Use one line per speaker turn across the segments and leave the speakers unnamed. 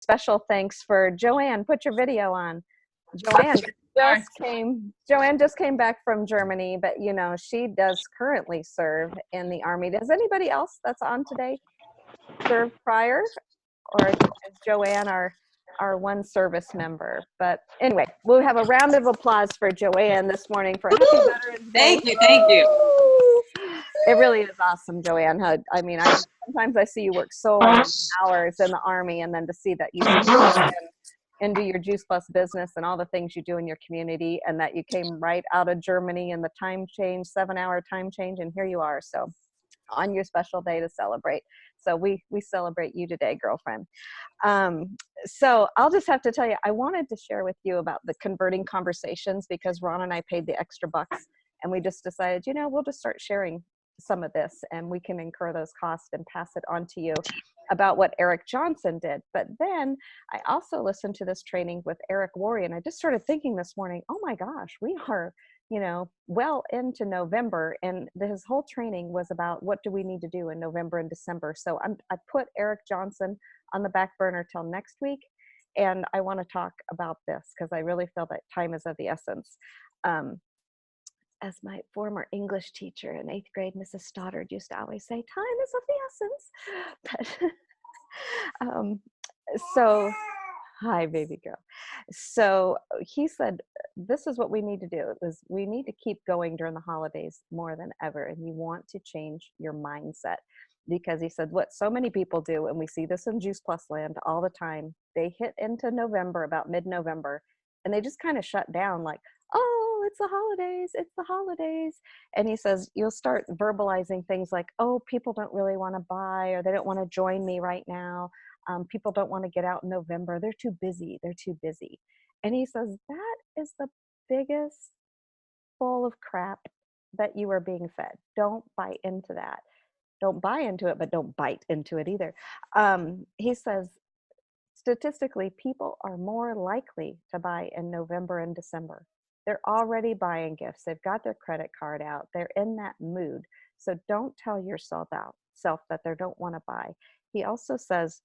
special thanks for Joanne. Put your video on. Joanne just came back from Germany, but you know, she does currently serve in the Army. Does anybody else that's on today serve prior? Or is Joanne our one service member? But anyway, we'll have a round of applause for Joanne this morning for Happy Veterans Day.
Thank you.
It really is awesome, Joanne. I mean, sometimes I see you work so many hours in the Army, and then to see that you into your Juice Plus business and all the things you do in your community, and that you came right out of Germany and the time change, 7-hour time change, and here you are. So on your special day to celebrate. So we celebrate you today, girlfriend. So I'll just have to tell you, I wanted to share with you about the converting conversations, because Ron and I paid the extra bucks, and we just decided, you know, we'll just start sharing some of this, and we can incur those costs and pass it on to you about what Eric Johnson did. But then I also listened to this training with Eric Worre, and I just started thinking this morning, oh my gosh, we are, you know, well into November, and his whole training was about what do we need to do in November and December. So I put Eric Johnson on the back burner till next week, and I want to talk about this because I really feel that time is of the essence. As my former English teacher in 8th grade, Mrs. Stoddard, used to always say, time is of the essence. But so, hi, baby girl. So he said, this is what we need to do, is we need to keep going during the holidays more than ever. And you want to change your mindset, because he said what so many people do, and we see this in Juice Plus land all the time, they hit into November, about mid-November, and they just kind of shut down like, oh, it's the holidays, it's the holidays. And he says, you'll start verbalizing things like, oh, people don't really want to buy, or they don't want to join me right now. People don't want to get out in November. They're too busy. They're too busy. And he says, that is the biggest bowl of crap that you are being fed. Don't buy into that. Don't buy into it, but don't bite into it either. He says, statistically, people are more likely to buy in November and December. They're already buying gifts. They've got their credit card out. They're in that mood. So don't tell yourself that they don't want to buy. He also says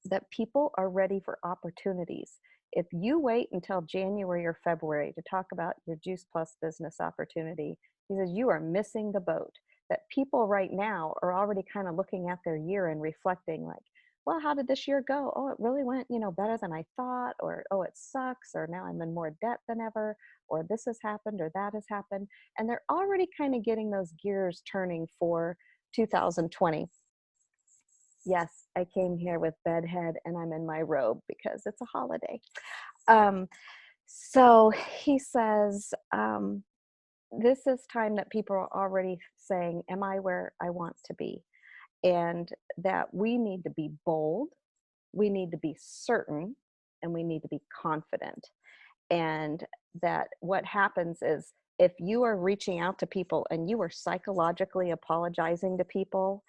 that people are ready for opportunities. If you wait until January or February to talk about your Juice Plus business opportunity, he says you are missing the boat. That people right now are already kind of looking at their year and reflecting like, well, how did this year go? Oh, it really went, you know, better than I thought, or, oh, it sucks, or now I'm in more debt than ever, or this has happened, or that has happened. And they're already kind of getting those gears turning for 2020. Yes, I came here with bedhead and I'm in my robe because it's a holiday. So he says, this is time that people are already saying, am I where I want to be? And that we need to be bold, we need to be certain, and we need to be confident. And that what happens is, if you are reaching out to people and you are psychologically apologizing to people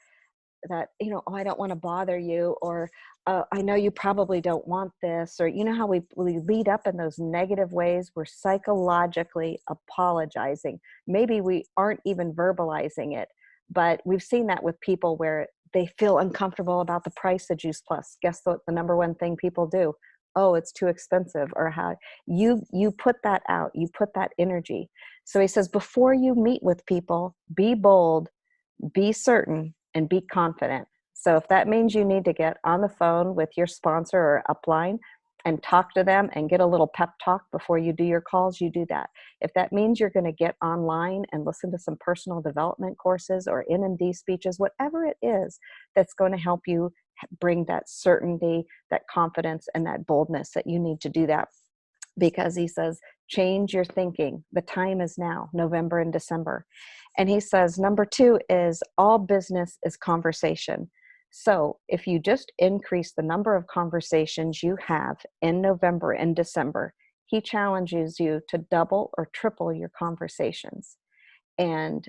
that, you know, oh, I don't want to bother you, or I know you probably don't want this, or, you know how we lead up in those negative ways, we're psychologically apologizing. Maybe we aren't even verbalizing it, but we've seen that with people where they feel uncomfortable about the price of Juice Plus. Guess what? The number one thing people do, oh, it's too expensive, or how you put that out, you put that energy. So he says, before you meet with people, be bold, be certain, and be confident. So if that means you need to get on the phone with your sponsor or upline and talk to them and get a little pep talk before you do your calls, you do that. If that means you're going to get online and listen to some personal development courses or NMD speeches, whatever it is that's going to help you bring that certainty, that confidence, and that boldness, that you need to do that. Because he says, change your thinking. The time is now, November and December. And he says, number 2 is all business is conversation. So if you just increase the number of conversations you have in November and December, he challenges you to double or triple your conversations. And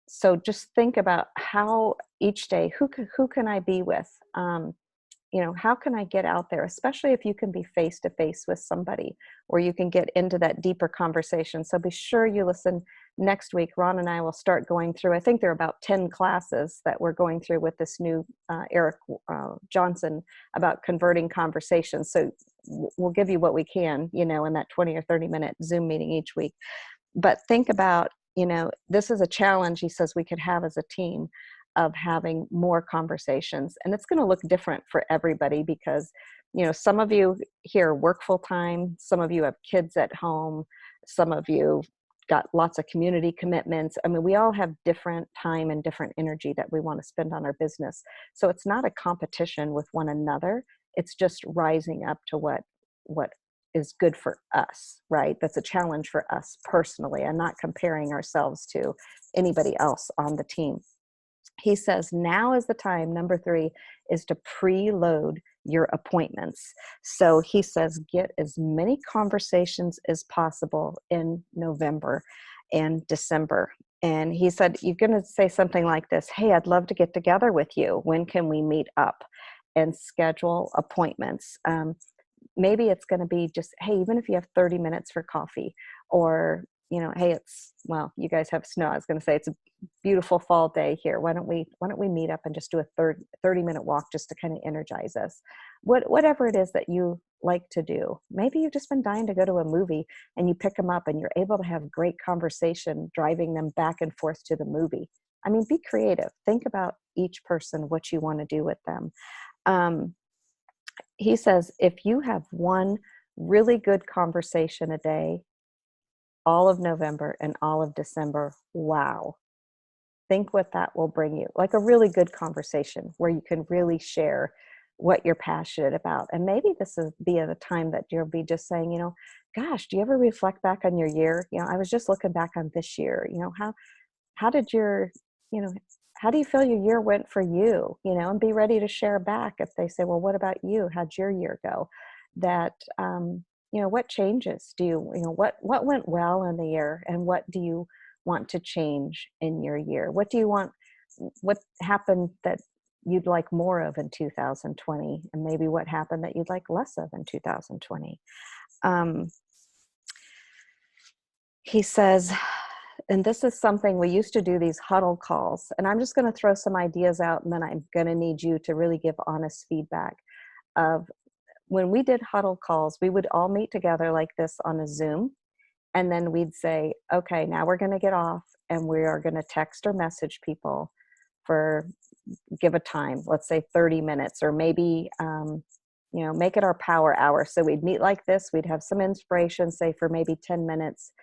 so just think about how each day, who can I be with? You know, how can I get out there, especially if you can be face to face with somebody, or you can get into that deeper conversation. So be sure you listen next week, Ron and I will start going through, I think there are about 10 classes that we're going through with this new Eric Johnson about converting conversations. So we'll give you what we can, in that 20 or 30-minute Zoom meeting each week. But think about, this is a challenge he says we could have as a team of having more conversations. And it's going to look different for everybody because, some of you here work full time, some of you have kids at home, some of you got lots of community commitments. I mean, we all have different time and different energy that we want to spend on our business. So it's not a competition with one another. It's just rising up to what is good for us, right? That's a challenge for us personally, and not comparing ourselves to anybody else on the team. He says now is the time, number 3, is to preload your appointments. So he says get as many conversations as possible in November and December. And he said, you're going to say something like this: hey, I'd love to get together with you. When can we meet up? And schedule appointments. Maybe it's going to be just, hey, even if you have 30 minutes for coffee, or, hey, you guys have snow. I was going to say it's a beautiful fall day here. Why don't we meet up and just do a 30-minute walk just to kind of energize us? Whatever it is that you like to do. Maybe you've just been dying to go to a movie and you pick them up and you're able to have great conversation driving them back and forth to the movie. I mean, be creative. Think about each person, what you want to do with them. He says, if you have one really good conversation a day, all of November and all of December, wow. Think what that will bring you. Like a really good conversation where you can really share what you're passionate about. And maybe this is be at a time that you'll be just saying, gosh, do you ever reflect back on your year? I was just looking back on this year. How did your, how do you feel your year went for you? And be ready to share back if they say, well, what about you? How'd your year go? That, what changes do you, what went well in the year, and what do you want to change in your year? What happened that you'd like more of in 2020? And maybe what happened that you'd like less of in 2020? He says, and this is something we used to do, these huddle calls. And I'm just going to throw some ideas out, and then I'm going to need you to really give honest feedback of when we did huddle calls, we would all meet together like this on a Zoom. And then we'd say, okay, now we're going to get off and we are going to text or message people for, give a time, let's say 30 minutes, or maybe, make it our power hour. So we'd meet like this, we'd have some inspiration, say for maybe 10 minutes.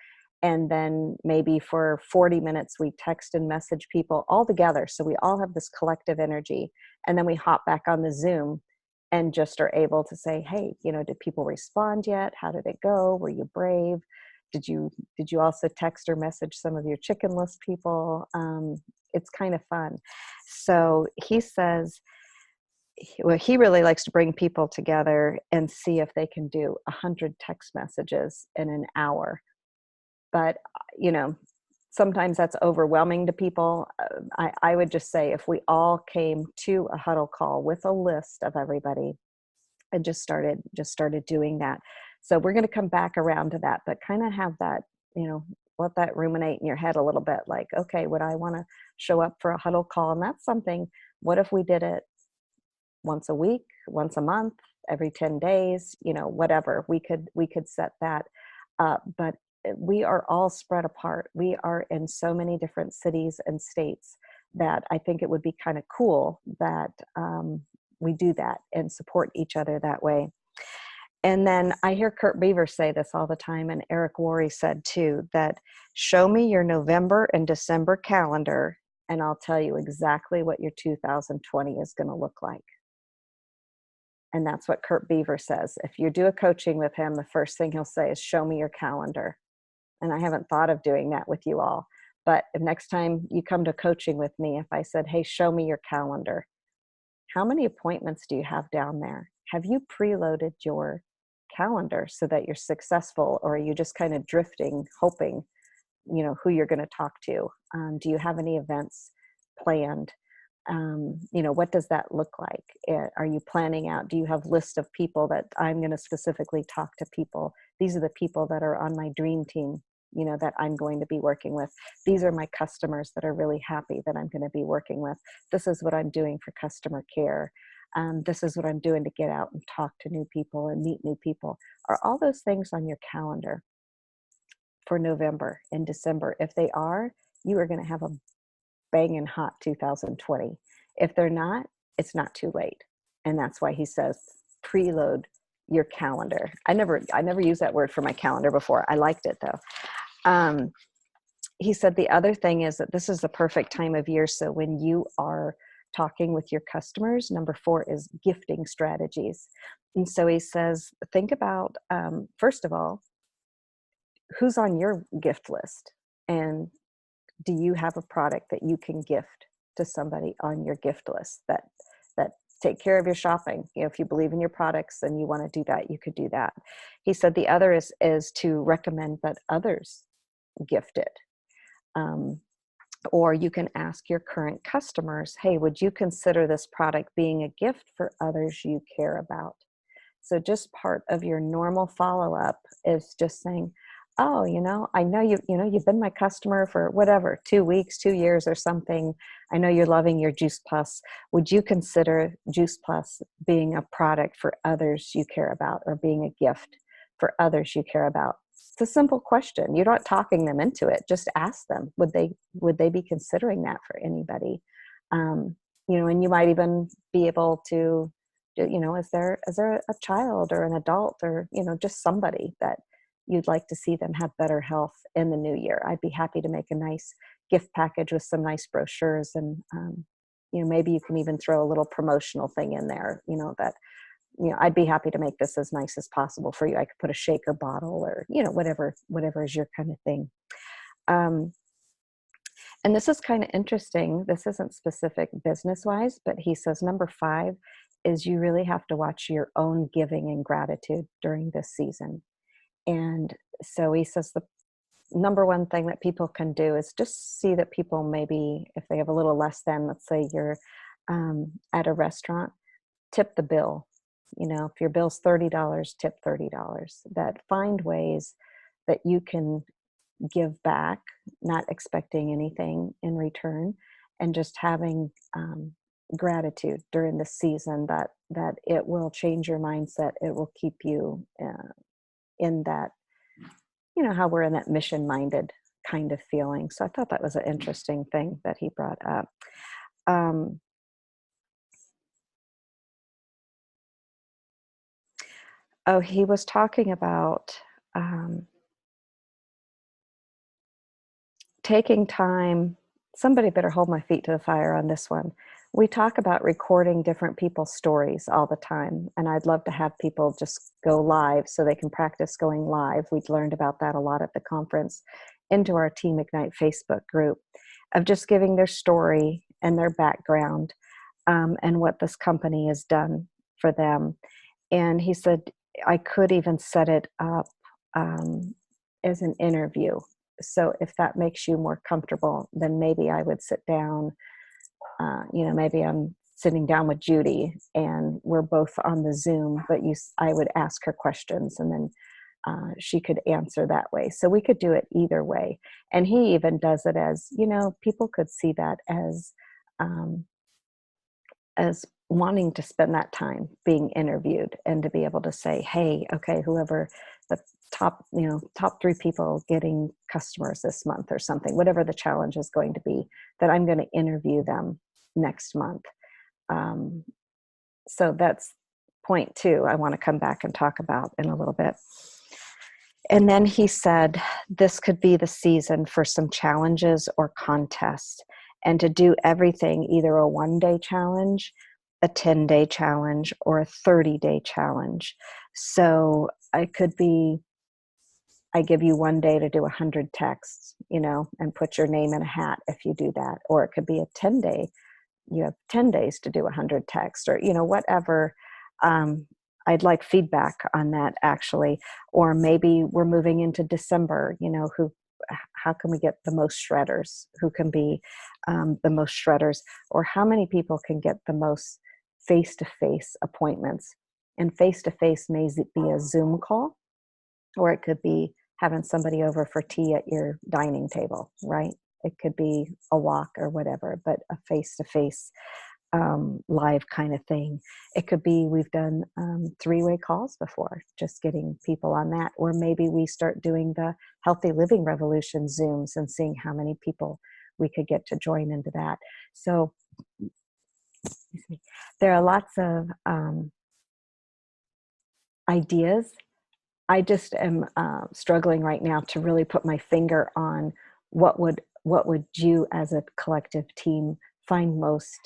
And then maybe for 40 minutes, we text and message people all together. So we all have this collective energy. And then we hop back on the Zoom and just are able to say, hey, did people respond yet? How did it go? Were you brave? Did you also text or message some of your chicken list people? It's kind of fun. So he says, he really likes to bring people together and see if they can do 100 text messages in an hour. But, sometimes that's overwhelming to people. I would just say if we all came to a huddle call with a list of everybody and just started doing that. So we're going to come back around to that, but kind of have that, let that ruminate in your head a little bit, like, okay, would I want to show up for a huddle call? And that's something, what if we did it once a week, once a month, every 10 days, whatever, we could set that up. But we are all spread apart. We are in so many different cities and states that I think it would be kind of cool that we do that and support each other that way. And then I hear Kurt Beaver say this all the time, and Eric Worre said too, that show me your November and December calendar and I'll tell you exactly what your 2020 is going to look like. And that's what Kurt Beaver says. If you do a coaching with him, the first thing he'll say is, show me your calendar. And I haven't thought of doing that with you all. But if next time you come to coaching with me, if I said, hey, show me your calendar, how many appointments do you have down there? Have you preloaded your calendar so that you're successful? Or are you just kind of drifting, hoping, who you're going to talk to? Do you have any events planned? What does that look like? Are you planning out? Do you have lists of people that I'm going to specifically talk to people? These are the people that are on my dream team. that I'm going to be working with. These are my customers that are really happy that I'm going to be working with. This is what I'm doing for customer care. This is what I'm doing to get out and talk to new people and meet new people. Are all those things on your calendar for November and December? If they are, you are going to have a banging hot 2020. If they're not, it's not too late. And that's why he says preload your calendar. I never used that word for my calendar before. I liked it though. He said the other thing is that this is the perfect time of year. So when you are talking with your customers, number 4 is gifting strategies. And so he says, think about, first of all, who's on your gift list? And do you have a product that you can gift to somebody on your gift list that take care of your shopping? If you believe in your products and you want to do that, you could do that. He said the other is to recommend that others gift it. Or you can ask your current customers, hey, would you consider this product being a gift for others you care about? So just part of your normal follow-up is just saying, oh, I know you've been my customer for whatever, 2 weeks, 2 years or something. I know you're loving your Juice Plus. Would you consider Juice Plus being a product for others you care about, or being a gift for others you care about? It's a simple question. You're not talking them into it. Just ask them, would they be considering that for anybody? And you might even be able to, is there a child or an adult or, just somebody that you'd like to see them have better health in the new year? I'd be happy to make a nice gift package with some nice brochures, and maybe you can even throw a little promotional thing in there, that I'd be happy to make this as nice as possible for you. I could put a shaker bottle or whatever is your kind of thing. And this is kind of interesting. This isn't specific business wise, but he says number 5 is you really have to watch your own giving and gratitude during this season. And so he says the number 1 thing that people can do is just see that people, maybe if they have a little less than, let's say you're at a restaurant, tip the bill. If your bill's $30, tip $30. That find ways that you can give back, not expecting anything in return, and just having gratitude during the season, that it will change your mindset. It will keep you in that, how we're in that mission-minded kind of feeling. So I thought that was an interesting thing that he brought up. He was talking about taking time. Somebody better hold my feet to the fire on this one. We talk about recording different people's stories all the time, and I'd love to have people just go live so they can practice going live. We'd learned about that a lot at the conference, into our Team Ignite Facebook group, of just giving their story and their background, and what this company has done for them. And he said, I could even set it up as an interview. So if that makes you more comfortable, then maybe I would sit down, maybe I'm sitting down with Judy and we're both on the Zoom, but I would ask her questions, and then she could answer that way. So we could do it either way. And he even does it as, people could see that as wanting to spend that time being interviewed, and to be able to say, hey, okay, whoever the top 3 people getting customers this month or something, whatever the challenge is going to be, that I'm going to interview them next month. So that's point 2 I want to come back and talk about in a little bit. And then he said, this could be the season for some challenges or contests, and to do everything, either a 1-day challenge, a 10-day challenge, or a 30-day challenge. So I could be, I give you 1 day to do 100 texts, and put your name in a hat if you do that. Or it could be a 10-day, you have 10 days to do 100 texts, or, whatever. I'd like feedback on that, actually. Or maybe we're moving into December, how can we get the most shredders? Who can be the most shredders? Or how many people can get the most face-to-face appointments? And face-to-face may be a Zoom call, or it could be having somebody over for tea at your dining table, right? It could be a walk or whatever, but a face-to-face live kind of thing. It could be we've done three-way calls before, just getting people on that. Or maybe we start doing the Healthy Living Revolution Zooms and seeing how many people we could get to join into that. So there are lots of ideas. I just am struggling right now to really put my finger on what would you as a collective team find most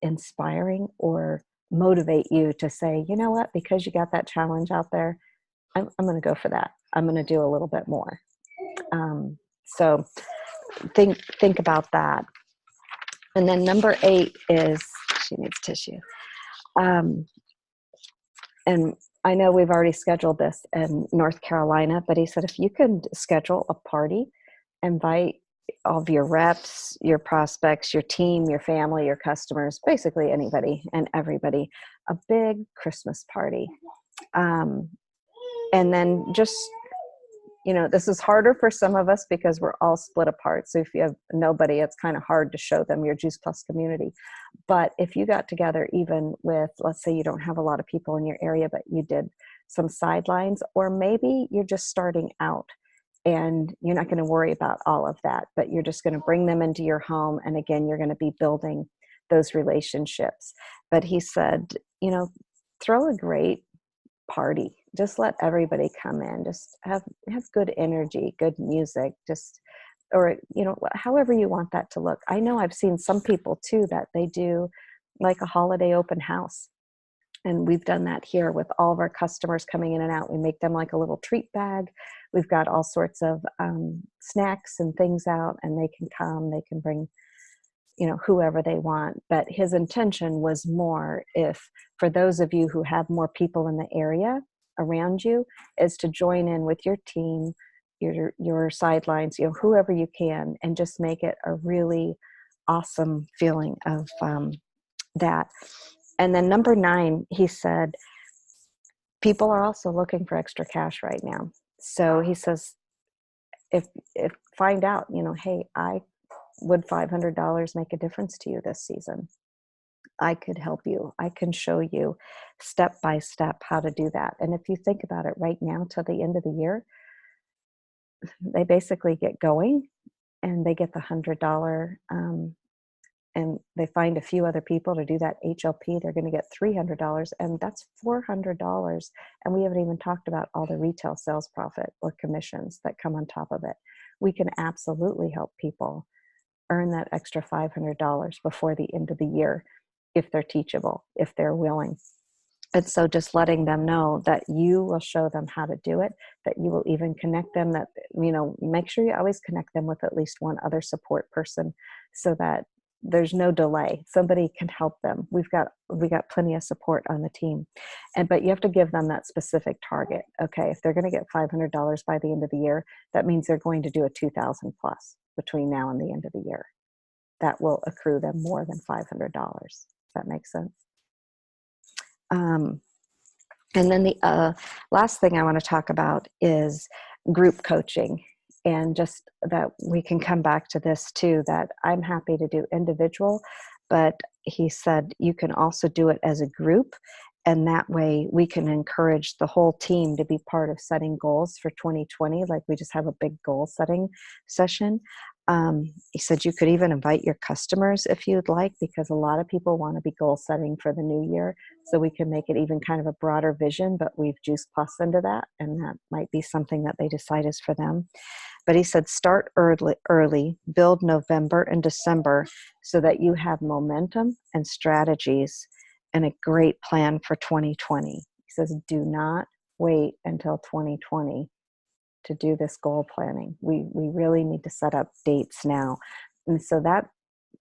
inspiring or motivate you to say, you know what, because you got that challenge out there, I'm going to go for that. I'm going to do a little bit more. So think about that. And then number 8 is she needs tissue. And I know we've already scheduled this in North Carolina, but he said if you can schedule a party, invite all of your reps, your prospects, your team, your family, your customers, basically anybody and everybody, a big Christmas party. And then just, this is harder for some of us because we're all split apart. So if you have nobody, it's kind of hard to show them your Juice Plus community. But if you got together even with, let's say you don't have a lot of people in your area, but you did some sidelines, or maybe you're just starting out and you're not going to worry about all of that, but you're just going to bring them into your home. And again, you're going to be building those relationships. But he said, throw a great party. Just let everybody come in. Just have good energy, good music, or however you want that to look. I know I've seen some people too that they do like a holiday open house. And we've done that here with all of our customers coming in and out. We make them like a little treat bag. We've got all sorts of snacks and things out, and they can come, they can bring whoever they want. But his intention was more, if for those of you who have more people in the area around you, is to join in with your team, your sidelines, whoever you can, and just make it a really awesome feeling of that. And then number 9, he said, people are also looking for extra cash right now. So he says, if find out, hey, would $500 make a difference to you this season? I could help you. I can show you step by step how to do that. And if you think about it right now till the end of the year, they basically get going and they get the $100 and they find a few other people to do that HLP, they're going to get $300, and that's $400. And we haven't even talked about all the retail sales profit or commissions that come on top of it. We can absolutely help people earn that extra $500 before the end of the year if they're teachable, if they're willing. And so just letting them know that you will show them how to do it, that you will even connect them, that, make sure you always connect them with at least one other support person so that there's no delay. Somebody can help them. We got plenty of support on the team. But you have to give them that specific target. Okay, if they're going to get $500 by the end of the year, that means they're going to do a 2,000 plus between now and the end of the year. That will accrue them more than $500. Does that make sense? And then the last thing I want to talk about is group coaching. And just that we can come back to this too, that I'm happy to do individual, but he said you can also do it as a group. And that way we can encourage the whole team to be part of setting goals for 2020. Like we just have a big goal setting session. He said you could even invite your customers if you'd like, because a lot of people want to be goal setting for the new year. So we can make it even kind of a broader vision, but we've Juice Plus into that. And that might be something that they decide is for them. But he said, start early, build November and December so that you have momentum and strategies and a great plan for 2020. He says, do not wait until 2020 to do this goal planning. We really need to set up dates now. And so that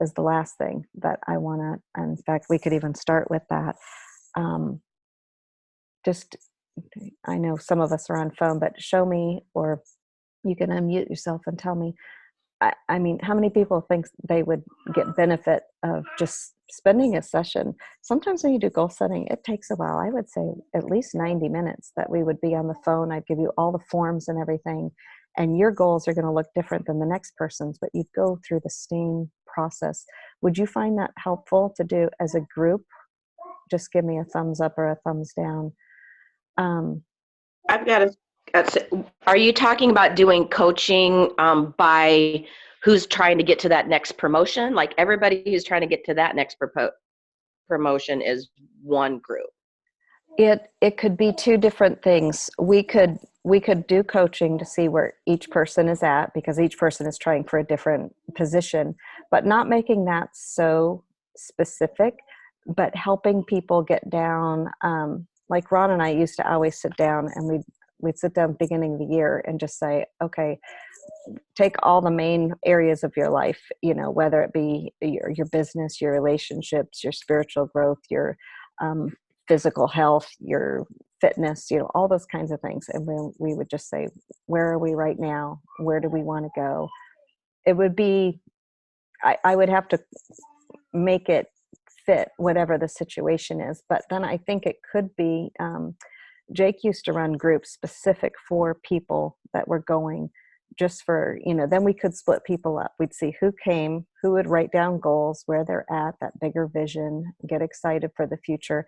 is the last thing that I want to, in fact, we could even start with that. I know some of us are on phone, but show me, or you can unmute yourself and tell me, I mean, how many people think they would get benefit of just spending a session, sometimes when you do goal setting, it takes a while. I would say at least 90 minutes that we would be on the phone. I'd give you all the forms and everything. And your goals are going to look different than the next person's, but you'd go through the same process. Would you find that helpful to do as a group? Just give me a thumbs up or a thumbs down.
I've got are you talking about doing coaching by who's trying to get to that next promotion? Like everybody who's trying to get to that next promotion is one group.
It could be two different things. We could do coaching to see where each person is at, because each person is trying for a different position, but not making that so specific, but helping people get down. Like Ron and I used to always sit down, and we'd sit down at the beginning of the year and just say, okay, take all the main areas of your life, whether it be your business, your relationships, your spiritual growth, your physical health, your fitness, all those kinds of things. And we would just say, where are we right now? Where do we want to go? It would be, I would have to make it fit whatever the situation is. But then I think it could be, Jake used to run groups specific for people that were going just for, then we could split people up. We'd see who came, who would write down goals, where they're at, that bigger vision, get excited for the future.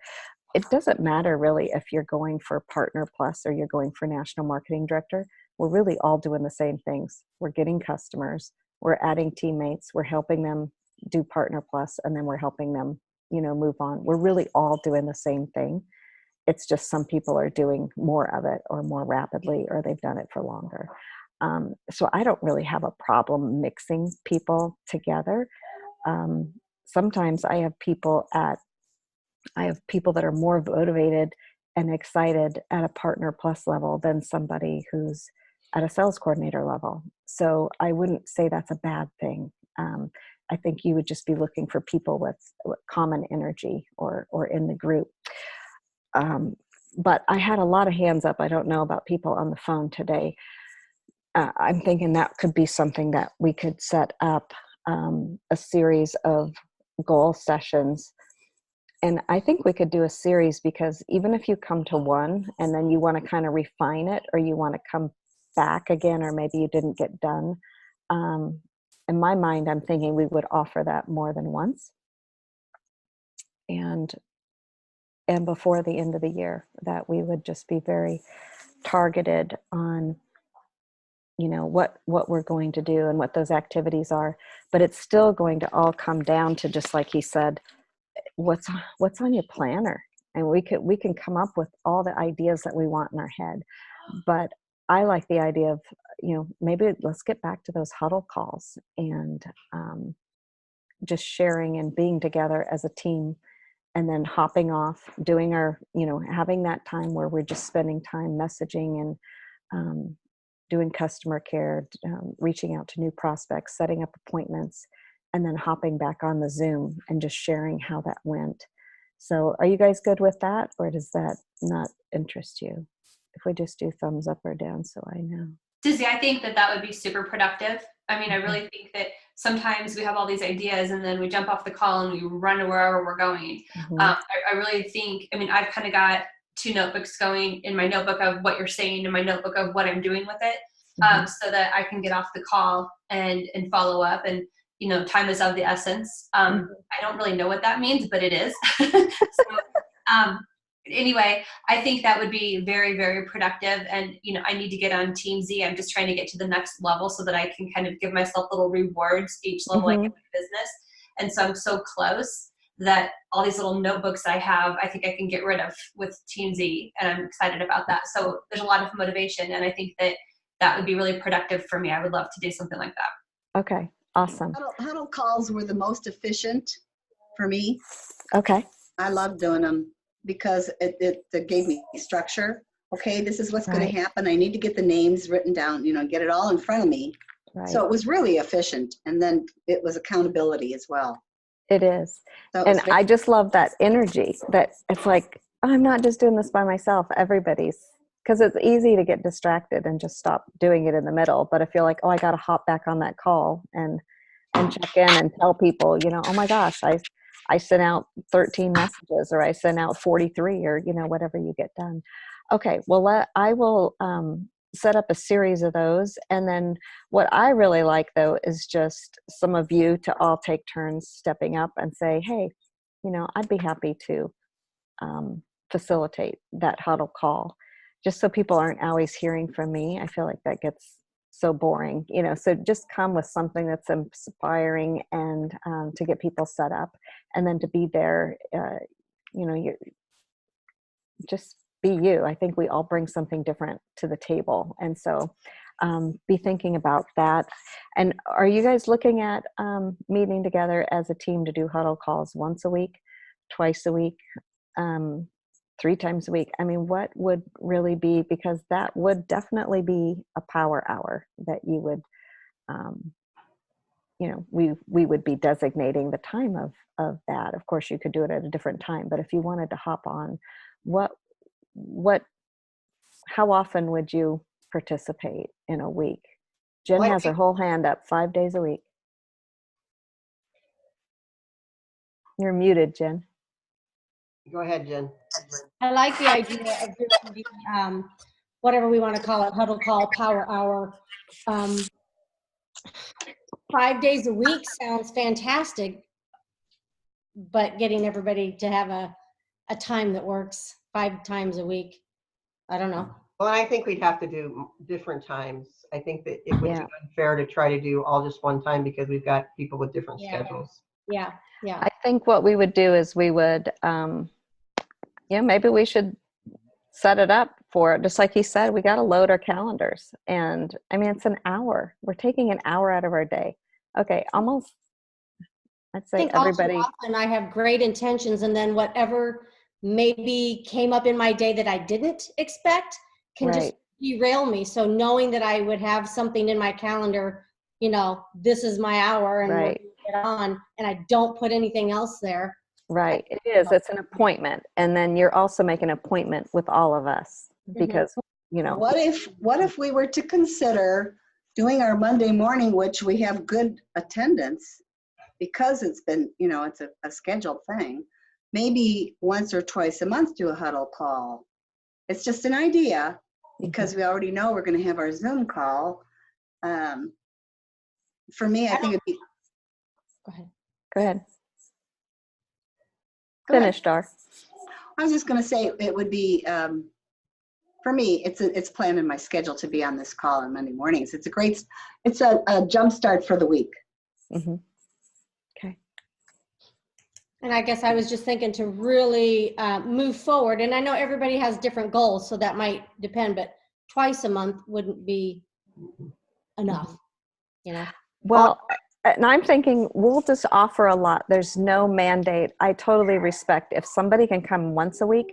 It doesn't matter really if you're going for Partner Plus or you're going for National Marketing Director. We're really all doing the same things. We're getting customers, we're adding teammates, we're helping them do Partner Plus, and then we're helping them, move on. We're really all doing the same thing. It's just some people are doing more of it or more rapidly, or they've done it for longer. So I don't really have a problem mixing people together. Sometimes I have people that are more motivated and excited at a Partner Plus level than somebody who's at a sales coordinator level. So I wouldn't say that's a bad thing. I think you would just be looking for people with common energy or in the group. But I had a lot of hands up. I don't know about people on the phone today. I'm thinking that could be something that we could set up, a series of goal sessions. And I think we could do a series, because even if you come to one and then you want to kind of refine it, or you want to come back again, or maybe you didn't get done, in my mind, I'm thinking we would offer that more than once. And before the end of the year, that we would just be very targeted on what we're going to do and what those activities are. But it's still going to all come down to, just like he said, what's on your planner. And we can come up with all the ideas that we want in our head. But I like the idea of, maybe let's get back to those huddle calls and just sharing and being together as a team, and then hopping off, doing our, having that time where we're just spending time messaging and doing customer care, reaching out to new prospects, setting up appointments, and then hopping back on the Zoom and just sharing how that went. So are you guys good with that, or does that not interest you? If we just do thumbs up or down, so I know.
Susie, I think that would be super productive. I mean, I really think that sometimes we have all these ideas and then we jump off the call and we run to wherever we're going.
Mm-hmm.
I really think, I've kind of got two notebooks going, in my notebook of what you're saying and my notebook of what I'm doing with it, so that I can get off the call and follow up. And, time is of the essence. I don't really know what that means, but it is. So, anyway, I think that would be very, very productive. And, I need to get on Team Z. I'm just trying to get to the next level so that I can kind of give myself little rewards each level I get in my business. And so I'm so close that all these little notebooks I have, I think I can get rid of with Team Z. And I'm excited about that. So there's a lot of motivation. And I think that would be really productive for me. I would love to do something like that.
Okay. Awesome.
Huddle calls were the most efficient for me.
Okay.
I love doing them because it gave me structure. Okay, this is what's going to happen. I need to get the names written down, get it all in front of me. Right. So it was really efficient. And then it was accountability as well.
It is. And I just love that energy, that it's like, I'm not just doing this by myself. Everybody's, because it's easy to get distracted and just stop doing it in the middle. But I feel like, I got to hop back on that call and check in and tell people, oh my gosh, I sent out 13 messages, or I sent out 43, or, whatever you get done. Okay, well, I will set up a series of those. And then what I really like, though, is just some of you to all take turns stepping up and say, hey, I'd be happy to facilitate that huddle call, just so people aren't always hearing from me. I feel like that gets so boring, so just come with something that's inspiring, and to get people set up, and then to be there, you just be you. I think we all bring something different to the table. And so be thinking about that. And are you guys looking at meeting together as a team to do huddle calls once a week, twice a week, 3 times a week? I mean, what would really be, because that would definitely be a power hour that you would, we would be designating the time of that. Of course, you could do it at a different time, but if you wanted to hop on, how often would you participate in a week? Jen has her whole hand up, 5 days a week. You're muted, Jen.
Go ahead, Jen.
I like the idea of doing the, whatever we want to call it, huddle call, power hour. 5 days a week sounds fantastic, but getting everybody to have a time that works 5 times a week, I don't know.
Well, I think we'd have to do different times. I think that it would be unfair to try to do all just one time, because we've got people with different schedules.
Yeah.
I think what we would do is we would, maybe we should set it up for, just like he said, we got to load our calendars. And I mean, it's an hour. We're taking an hour out of our day. Okay, almost, I'd say everybody.
And I have great intentions, and then whatever maybe came up in my day that I didn't expect can just derail me. So knowing that I would have something in my calendar, this is my hour, and we'll get on, and I don't put anything else there.
Right, it is. It's an appointment, and then you're also making an appointment with all of us, because
What if we were to consider doing our Monday morning, which we have good attendance, because it's been, it's a scheduled thing. Maybe once or twice a month do a huddle call. It's just an idea, because we already know we're going to have our Zoom call. For me, I think it'd be.
Go ahead. Finish, Dar.
I was just going to say it would be, for me, it's planned in my schedule to be on this call on Monday mornings. It's a jump start for the week.
Mm-hmm. Okay.
And I guess I was just thinking to really move forward. And I know everybody has different goals, so that might depend, but twice a month wouldn't be enough,
Well, and I'm thinking we'll just offer a lot. There's no mandate. I totally respect if somebody can come once a week,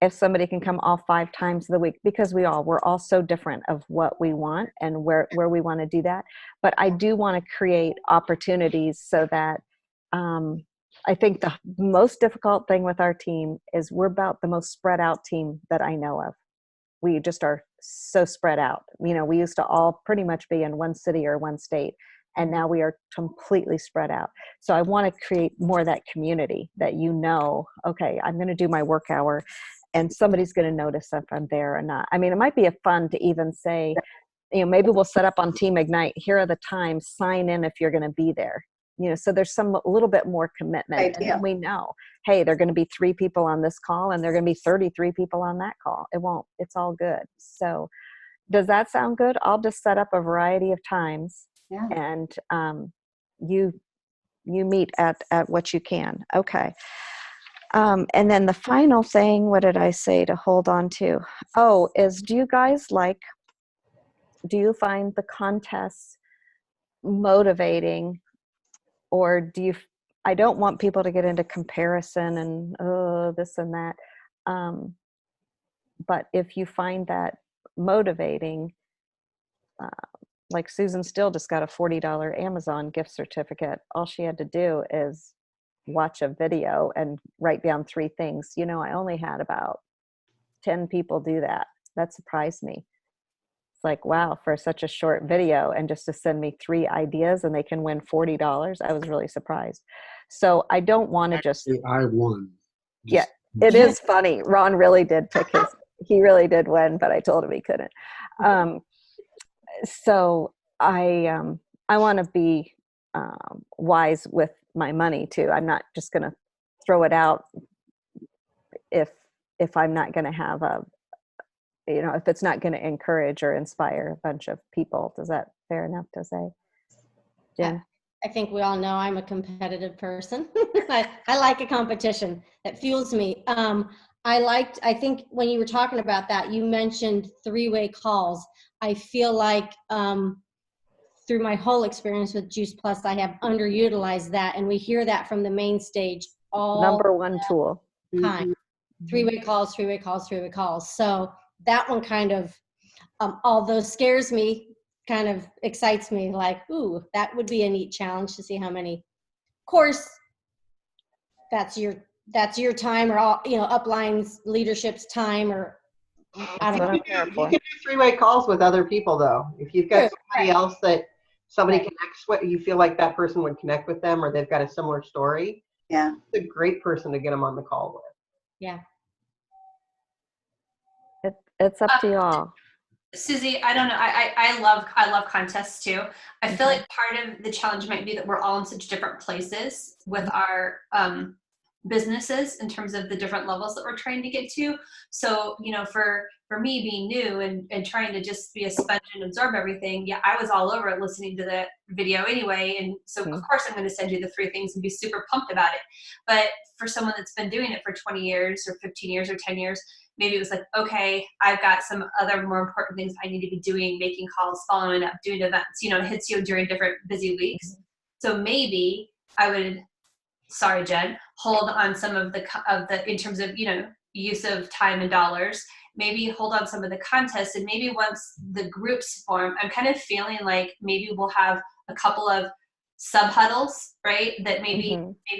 if somebody can come all 5 times of the week, because we're all so different of what we want and where we want to do that. But I do want to create opportunities so that I think the most difficult thing with our team is we're about the most spread out team that I know of. We just are so spread out. We used to all pretty much be in one city or one state, and now we are completely spread out. So I want to create more of that community that, okay, I'm going to do my work hour, and somebody's going to notice if I'm there or not. I mean, it might be fun to even say, maybe we'll set up on Team Ignite, here are the times, sign in if you're going to be there. So there's a little bit more commitment. And then we know, hey, there are going to be 3 people on this call, and there are going to be 33 people on that call. It's all good. So does that sound good? I'll just set up a variety of times, and you meet at what you can. Okay. And then the final thing, what did I say to hold on to? Oh, is do you find the contests motivating? Or I don't want people to get into comparison and this and that. But if you find that motivating, like Susan still just got a $40 Amazon gift certificate. All she had to do is watch a video and write down 3 things. I only had about 10 people do that. That surprised me. It's like, wow, for such a short video and just to send me 3 ideas and they can win $40. I was really surprised. So I don't want to just,
Actually, I won.
yeah, it is funny. Ron really did pick he really did win, but I told him he couldn't. So I want to be wise with my money too. I'm not just going to throw it out if I'm not going to have if it's not going to encourage or inspire a bunch of people. Is that fair enough to say, Jen?
I think we all know I'm a competitive person. I like a competition. It fuels me. I think when you were talking about that, you mentioned 3-way calls. I feel like through my whole experience with Juice Plus, I have underutilized that. And we hear that from the main stage all
Number one tool.
time. 3-way calls, 3-way calls, 3-way calls. So that one kind of, although scares me, kind of excites me, like, ooh, that would be a neat challenge to see how many. Of course, that's your time, or all, uplines leadership's time, or I don't know.
You can do 3-way calls with other people though. If you've got somebody else that somebody connects with, you feel like that person would connect with them, or they've got a similar story.
Yeah.
It's a great person to get them on the call with.
Yeah.
It's up to y'all.
Susie, I don't know. I love contests too. I feel like part of the challenge might be that we're all in such different places with our businesses in terms of the different levels that we're trying to get to. So, for me being new and trying to just be a sponge and absorb everything, yeah, I was all over it listening to the video anyway. And so of course I'm going to send you the 3 things and be super pumped about it. But for someone that's been doing it for 20 years or 15 years or 10 years, maybe it was like, okay, I've got some other more important things I need to be doing, making calls, following up, doing events, it hits you during different busy weeks. So maybe I would, sorry, Jen, hold on some of the, in terms of, use of time and dollars, maybe hold on some of the contests. And maybe once the groups form, I'm kind of feeling like maybe we'll have a couple of sub huddles, right? That maybe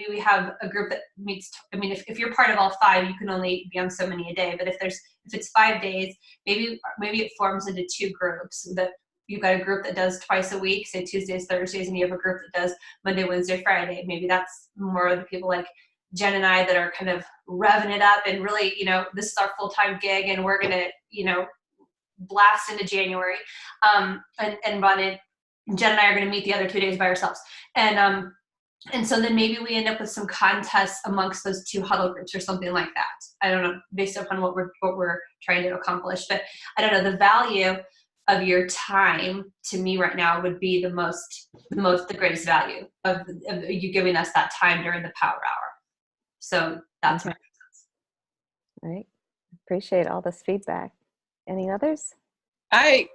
we have a group that meets. I mean, if you're part of all 5, you can only be on so many a day. But if it's 5 days, maybe it forms into 2 groups. That you've got a group that does twice a week, say Tuesdays, Thursdays, and you have a group that does Monday, Wednesday, Friday. Maybe that's more of the people like Jen and I that are kind of revving it up and really, this is our full-time gig and we're gonna, blast into January and run it. Jen and I are going to meet the other 2 days by ourselves. And so then maybe we end up with some contests amongst those 2 huddle groups or something like that. I don't know, based upon what we're trying to accomplish. But I don't know, the value of your time to me right now would be the greatest value of you giving us that time during the power hour. So that's my sense.
All right. Appreciate all this feedback. Any others?
I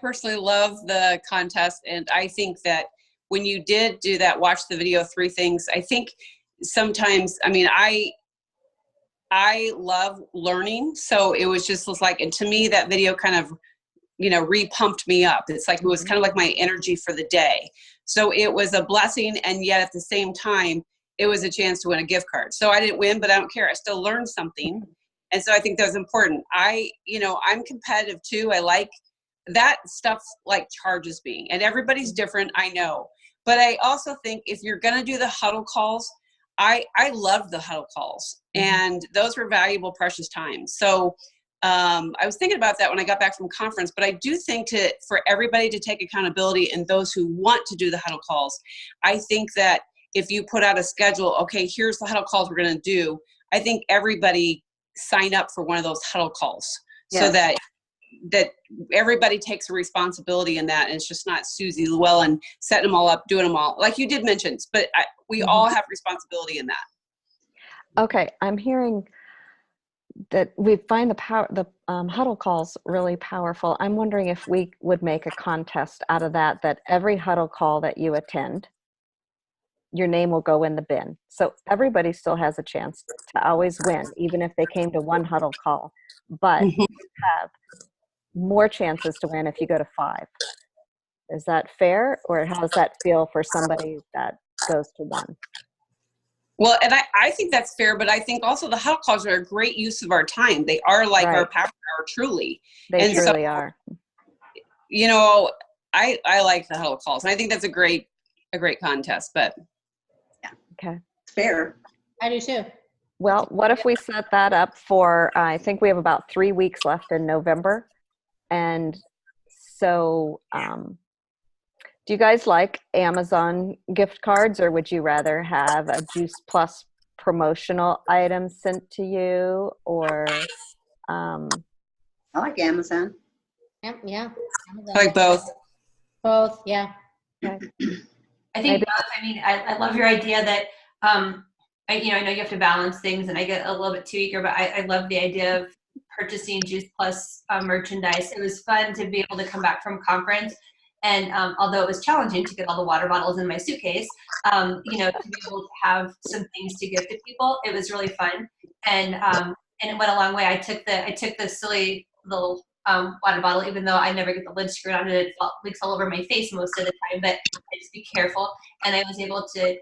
personally love the contest, and I think that when you did do that, watch the video 3 things, I think sometimes, I mean, I love learning, so it was like, and to me that video kind of, re-pumped me up. It's like, it was kind of like my energy for the day. So it was a blessing, and yet at the same time, it was a chance to win a gift card. So I didn't win, but I don't care. I still learned something. And so I think that's important. I'm competitive too. I like that stuff, like charges me, and everybody's different, I know. But I also think if you're going to do the huddle calls, I love the huddle calls, and those were valuable, precious times. So I was thinking about that when I got back from conference, but I do think for everybody to take accountability, and those who want to do the huddle calls, I think that if you put out a schedule, okay, here's the huddle calls we're going to do, I think everybody sign up for one of those huddle calls. Yes. So that everybody takes a responsibility in that, and it's just not Susie Llewellyn setting them all up, doing them all, like you did mention, but we all have responsibility in that.
Okay, I'm hearing that we find the huddle calls really powerful. I'm wondering if we would make a contest out of that every huddle call that you attend, your name will go in the bin. So everybody still has a chance to always win, even if they came to 1 huddle call. But you have more chances to win if you go to 5. Is that fair? Or how does that feel for somebody that goes to 1?
Well, and I think that's fair, but I think also the huddle calls are a great use of our time. They are like our power hour, truly.
They truly are.
you know, I like the huddle calls. And I think that's a great contest, but.
Okay.
It's fair.
I do too.
Well, what if we set that up for, I think we have about 3 weeks left in November. And so, do you guys like Amazon gift cards, or would you rather have a Juice Plus promotional item sent to you, or
I like Amazon.
Yeah.
I like both.
Both, yeah.
okay.
I think both. I mean, I love your idea that, I know you have to balance things, and I get a little bit too eager, but I love the idea of purchasing Juice Plus merchandise. It was fun to be able to come back from conference, and although it was challenging to get all the water bottles in my suitcase, to be able to have some things to give to people, it was really fun, and it went a long way. I took the silly little water bottle, even though I never get the lid screwed on it. It leaks all over my face most of the time, but I just be careful. And I was able to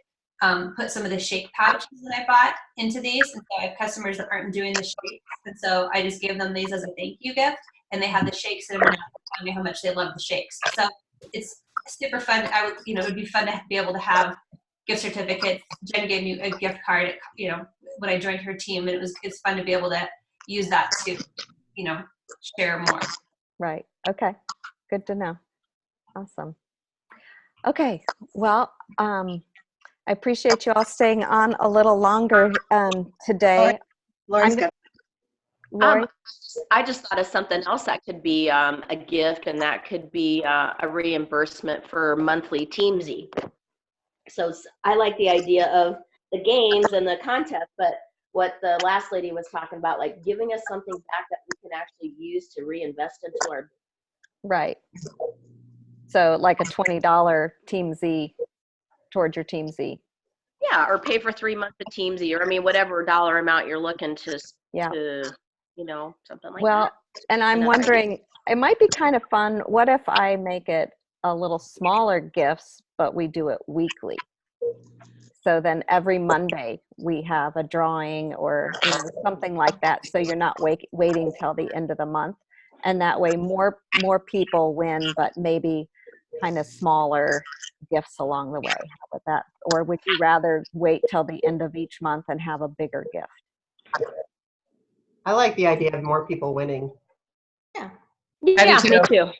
put some of the shake pouches that I bought into these. And so I have customers that aren't doing the shakes. And so I just gave them these as a thank you gift. And they have the shakes and everyone telling me how much they love the shakes. So it's super fun. It would be fun to be able to have gift certificates. Jen gave me a gift card, when I joined her team, and it's fun to be able to use that to, share more.
Right. Okay. Good to know. Awesome. Okay. Well, I appreciate you all staying on a little longer today.
Lori's got.
Lori?
I just thought of something else that could be a gift, and that could be a reimbursement for monthly Teamsy. So I like the idea of the games and the contest, but what the last lady was talking about, like giving us something back that we can actually use to reinvest into our.
Right. So like a $20 Teamsy towards your Teamsy.
Yeah, or pay for 3 months of Teamsy, or whatever dollar amount you're looking to something like that.
Well, and I'm wondering, it might be kind of fun. What if I make it a little smaller gifts, but we do it weekly? So then every Monday we have a drawing or something like that. So you're not waiting till the end of the month. And that way more people win, but maybe kind of smaller gifts along the way. How about that? Or would you rather wait till the end of each month and have a bigger gift?
I like the idea of more people winning.
Yeah.
Yeah, me too.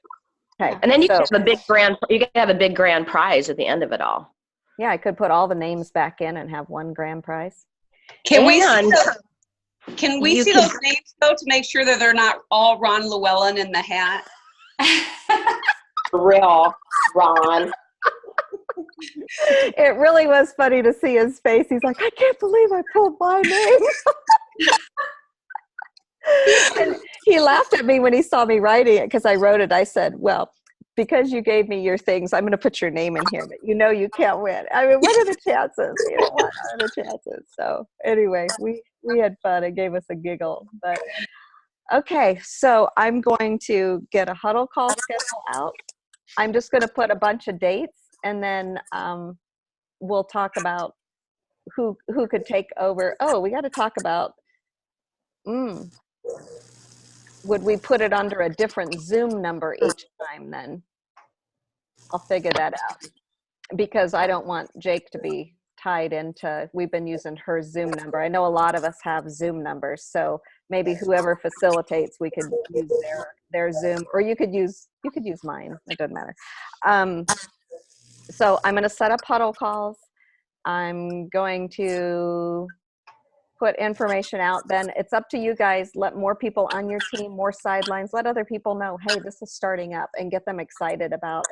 Okay.
And then you could have a big grand prize at the end of it all.
Yeah, I could put all the names back in and have one grand prize.
Can we see those names though, to make sure that they're not all Ron Llewellyn in the hat?
Real Ron.
It really was funny to see his face. He's like, I can't believe I pulled my name. And he laughed at me when he saw me writing it, because I wrote it. I said, well, because you gave me your things, I'm going to put your name in here, but you can't win. I mean, what are the chances? What are the chances? So anyway, we had fun. It gave us a giggle. But okay, so I'm going to get a huddle call schedule out. I'm just going to put a bunch of dates, and then we'll talk about who could take over. Oh, we got to talk about, would we put it under a different Zoom number each time then? I'll figure that out, because I don't want Jake to be tied into, we've been using her Zoom number. I know a lot of us have Zoom numbers, so maybe whoever facilitates, we could use their Zoom, or you could use mine. It doesn't matter. So I'm going to set up huddle calls. I'm going to put information out. Then it's up to you guys. Let more people on your team, more sidelines. Let other people know, hey, this is starting up, and get them excited about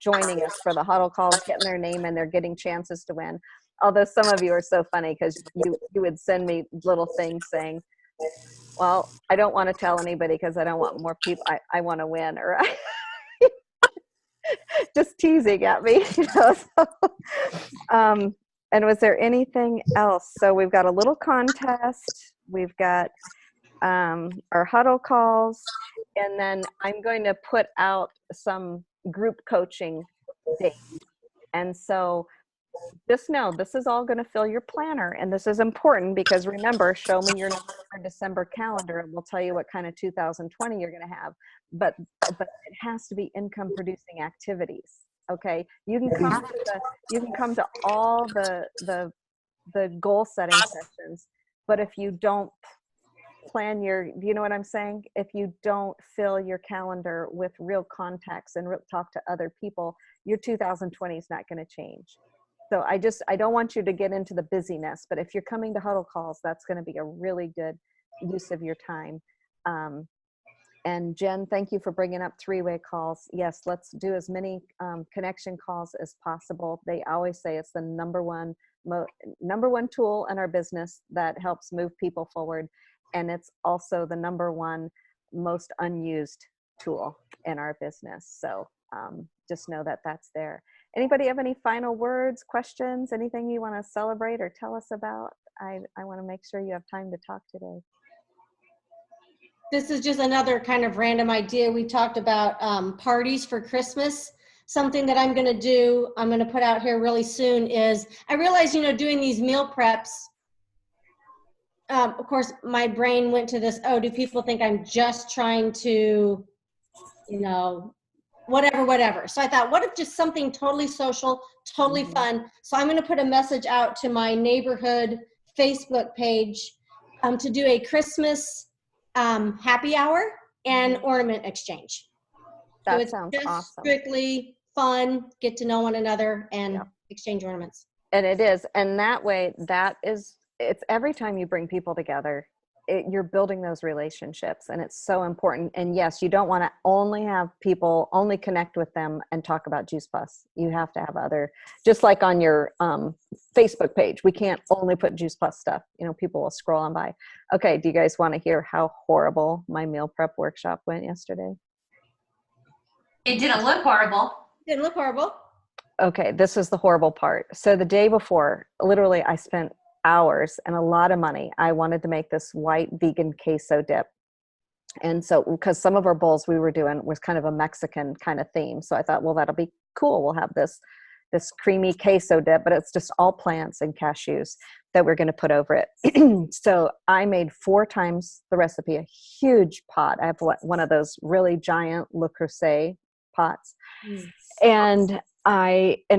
joining us for the huddle calls, getting their name in, they're getting chances to win. Although some of you are so funny, because you would send me little things saying, well, I don't want to tell anybody because I don't want more people, I want to win, or just teasing at me. And was there anything else? So we've got a little contest, we've got our huddle calls, and then I'm going to put out some group coaching dates. And so just know this is all going to fill your planner, and this is important because remember, show me your November, December calendar and we'll tell you what kind of 2020 you're going to have. But it has to be income producing activities. Okay, you can come to all the goal setting sessions, but if you don't plan you know what I'm saying? If you don't fill your calendar with real contacts and talk to other people, your 2020 is not going to change. So I don't want you to get into the busyness, but if you're coming to huddle calls, that's going to be a really good use of your time. And Jen, thank you for bringing up three-way calls. Yes, let's do as many connection calls as possible. They always say it's the number one tool in our business that helps move people forward. And it's also the number one most unused tool in our business. So just know that that's there. Anybody have any final words, questions, anything you want to celebrate or tell us about? I want to make sure you have time to talk today.
This is just another kind of random idea. We talked about parties for Christmas. Something that I'm going to do, I'm going to put out here really soon is, I realize, doing these meal preps, of course, my brain went to this, oh, do people think I'm just trying to, whatever. So I thought, what if just something totally social, totally fun? So I'm going to put a message out to my neighborhood Facebook page to do a Christmas happy hour and ornament exchange.
That
so it's
sounds
just
awesome.
Strictly fun, get to know one another and exchange ornaments.
And it is. And that way, it's every time you bring people together, you're building those relationships, and it's so important. And yes, you don't want to only have people only connect with them and talk about Juice Plus. You have to have other, just like on your Facebook page, we can't only put Juice Plus stuff. People will scroll on by. Okay, do you guys want to hear how horrible my meal prep workshop went yesterday?
It didn't look horrible.
Didn't look horrible.
Okay, this is the horrible part. So the day before, literally, I spent hours and a lot of money. I wanted to make this white vegan queso dip. And so, because some of our bowls we were doing was kind of a Mexican kind of theme. So I thought, well, that'll be cool. We'll have this creamy queso dip, but it's just all plants and cashews that we're going to put over it. So I made 4 times the recipe, a huge pot. I have one of those really giant Le Creuset pots. And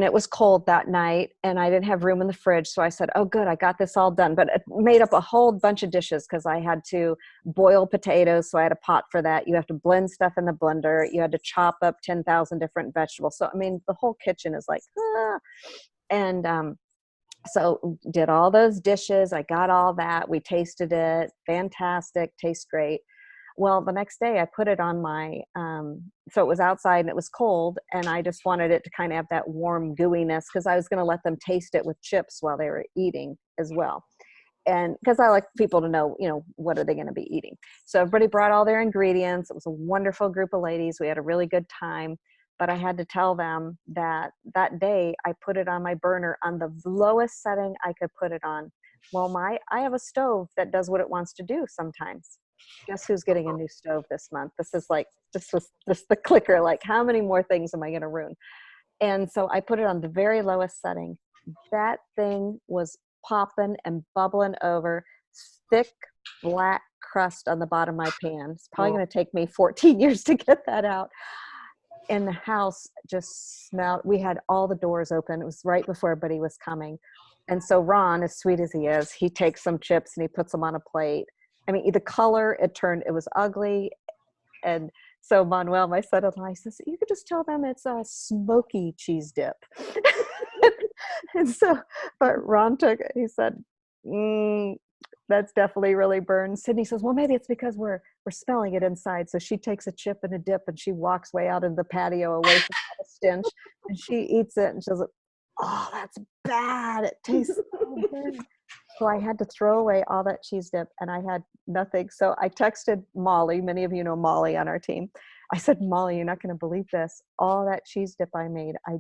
it was cold that night and I didn't have room in the fridge. So I said, oh, good, I got this all done. But it made up a whole bunch of dishes because I had to boil potatoes. So I had a pot for that. You have to blend stuff in the blender. You had to chop up 10,000 different vegetables. So, I mean, the whole kitchen is like, ah. And so did all those dishes. I got all that. We tasted it. Fantastic. Tastes great. Well, the next day I put it on my, so it was outside and it was cold and I just wanted it to kind of have that warm gooiness because I was going to let them taste it with chips while they were eating as well. And because I like people to know, what are they going to be eating? So everybody brought all their ingredients. It was a wonderful group of ladies. We had a really good time, but I had to tell them that day I put it on my burner on the lowest setting I could put it on. Well, I have a stove that does what it wants to do sometimes. Guess who's getting a new stove this month? This was the clicker. Like, how many more things am I going to ruin? And so I put it on the very lowest setting. That thing was popping and bubbling over, thick black crust on the bottom of my pan. It's probably going to take me 14 years to get that out. And the house just smelled. We had all the doors open. It was right before everybody was coming. And so Ron, as sweet as he is, he takes some chips and he puts them on a plate. I mean, the color, it was ugly. And so Manuel, my son-in-law, says, you could just tell them it's a smoky cheese dip. And so, but Ron took it. He said, that's definitely really burned. Sydney says, well, maybe it's because we're smelling it inside. So she takes a chip and a dip and she walks way out in the patio away from the stench. And she eats it and she's like, oh, that's bad. It tastes so good. So I had to throw away all that cheese dip and I had nothing. So I texted Molly. Many of you know Molly on our team. I said, Molly, you're not going to believe this. All that cheese dip I made, I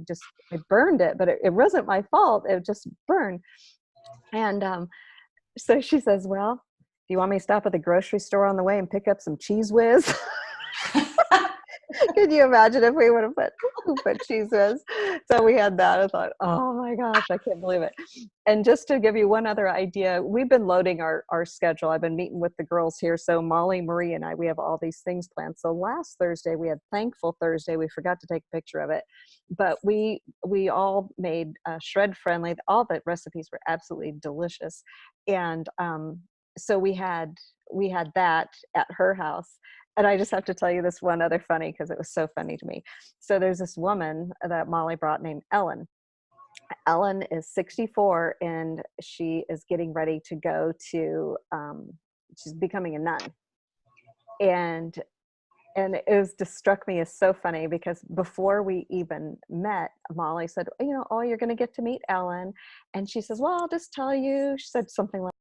burned it, but it wasn't my fault. It just burned. And so she says, well, do you want me to stop at the grocery store on the way and pick up some Cheese Whiz? Can you imagine if we would have put cheese whiz? So we had that. I thought, oh my gosh, I can't believe it. And just to give you one other idea, we've been loading our schedule. I've been meeting with the girls here. So Molly, Marie, and I, we have all these things planned. So last Thursday, we had Thankful Thursday. We forgot to take a picture of it. But we all made shred friendly. All the recipes were absolutely delicious. And so we had that at her house. And I just have to tell you this one other funny, because it was so funny to me. So there's this woman that Molly brought named Ellen. Ellen is 64 and she is getting ready to go to, she's becoming a nun. And it was just struck me as so funny, because before we even met, Molly said, oh, you're going to get to meet Ellen. And she says, well, I'll just tell you, she said something like,